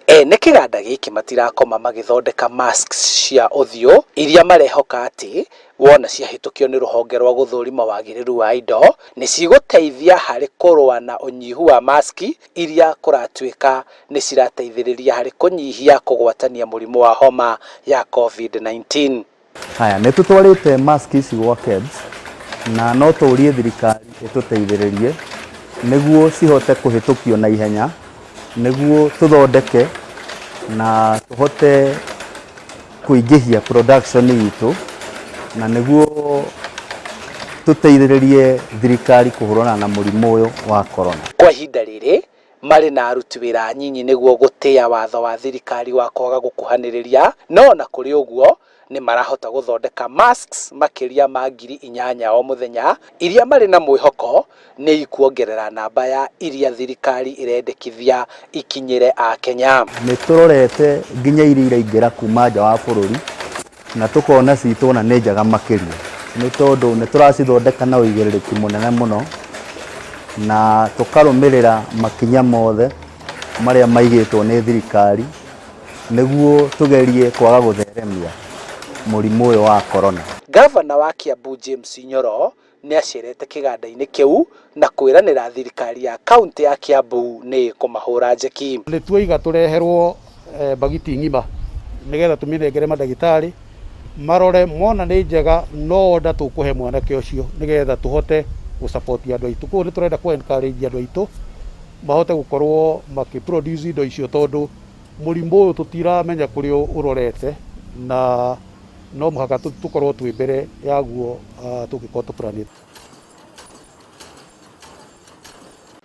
Ene kĩganda gĩkĩ matirakoma magĩthondeka masks cia ũthiũ iria marehoka atĩ wona ciahĩtũkio nĩ rũhonge rwa gũthũrima wagĩrĩru wa indo nĩ cigũteithia harĩ kũrũa na ũnyihu wa maski iria kũratuĩka nĩ cirateithĩrĩria harĩ kũnyihia kũgwatania mũrimũ wa homa ya COVID-19. Haya, nĩ tũtwarĩte maski ici gwa KEBS na no tũrie thirikari ĩtũteithĩrĩrie nĩguo cihote kũhĩtũkio na ihenya, nĩguo tũthondeke na tũhote kũingĩhia production itũ na nĩguo tũteithĩrĩrie thirikari kũhũrana na mũrimũ ũyũ wa corona. Kwa ihinda rĩrĩ marĩ na aruti wĩra nyinyi nĩguo gũtĩa watho wa thirikari wa kwaga gũkuhanĩrĩria, no na kũrĩ ũguo nĩ marahota gũthondeka masks makĩria ma 8,000 o mũthenya iria marĩ na mwĩhoko nĩ ikuongerera namba ya iria thirikari irendekithia ikinyĩre a Kenya. Nĩ tũrorete nginya iria iraingĩra kuma nja wa bũrũri na tũkona citũ na nĩ njega makĩria, nĩ tondũ nĩ tũracithondeka na ũigĩrĩrĩki mũnene mũno na tũkarũmĩrĩra makinya mothe marĩa maigĩtwo nĩ thirikari nĩguo tũgerie kwaga gũtheremia mũrimũ ũyũ wa corona. Gavana wa Kiambu James Nyoro nĩ acerete kĩganda-inĩ kĩu na kwĩranĩra thirikari ya kaunti ya Kiambu nĩ kũmahũra njeki. Nĩ tuoiga tũreherwo bagiti ng'ima nĩgetha tũmĩnengere mandagĩtarĩ marore mona nĩ njega no order tũkũhe mwanake ũcio nĩgetha tũhote gũsupport andũ aitũ. Koguo nĩ tũrenda kũ encourage andũ aitũ mahote gũkorwo makĩproduce indo icio tondũ mũrimũ ũyũ tũtiramenya kũrĩa ũrorete na no mũhaka tũkorwo twĩ mbere yaguo tũngĩkorwo tũplanĩte.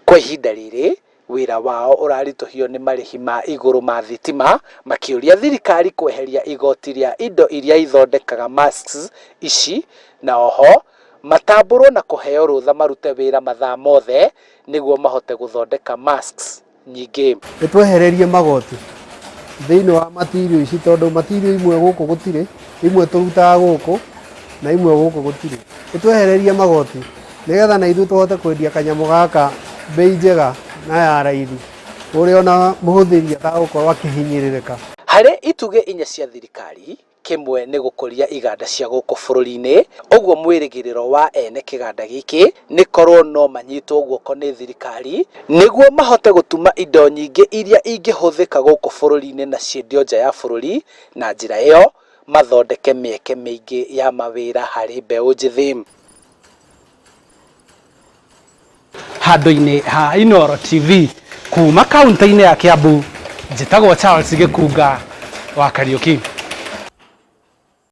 Kwa ihinda rĩrĩ wĩra wao ũraritũhio nĩ marĩhi ma igũrũ ma thitima, makĩũria thirikari kweheria igoti rĩa indo iria ithondekaga masks ici, na oho matambũrwo na kũheo rũtha marute wĩra mathaa mothe nĩguo mahote gũthondeka masks nyingĩ. Nĩtwehererie magoti thĩinĩ wa material ici tondũ material imwe gũkũ gũtirĩ, imwe tũrutaga gũkũ na imwe gũkũ gũtirĩ. Nĩtwehererie magoti nĩgetha na ithuĩ tũhote kwendia kanyamũ gaka bei njega na ya raithi ũrĩa ona mũhũthĩri atagũkorwo akĩhinyĩrĩrĩka. Harĩ itugĩ inya cia thirikari, kĩmwe nĩ gũkũria iganda cia gũkũ bũrũri-inĩ, ũguo mwĩrĩgĩrĩro wa ene kĩganda gĩkĩ nĩ korwo no manyitwo guoko nĩ thirikari nĩguo mahote gũtuma indo nyingĩ iria ingĩhũthĩka gũkũ bũrũri-inĩ na ciendio nja ya bũrũri, na njĩra ĩyo mathondeke mĩeke mĩingĩ ya mawĩra harĩ mbeũ njĩthĩ. Handũ-inĩ ha Inooro TV kuma kaunti-inĩ ya Kiambu, njĩtagwo Charles Gĩkunga wa Kariũki.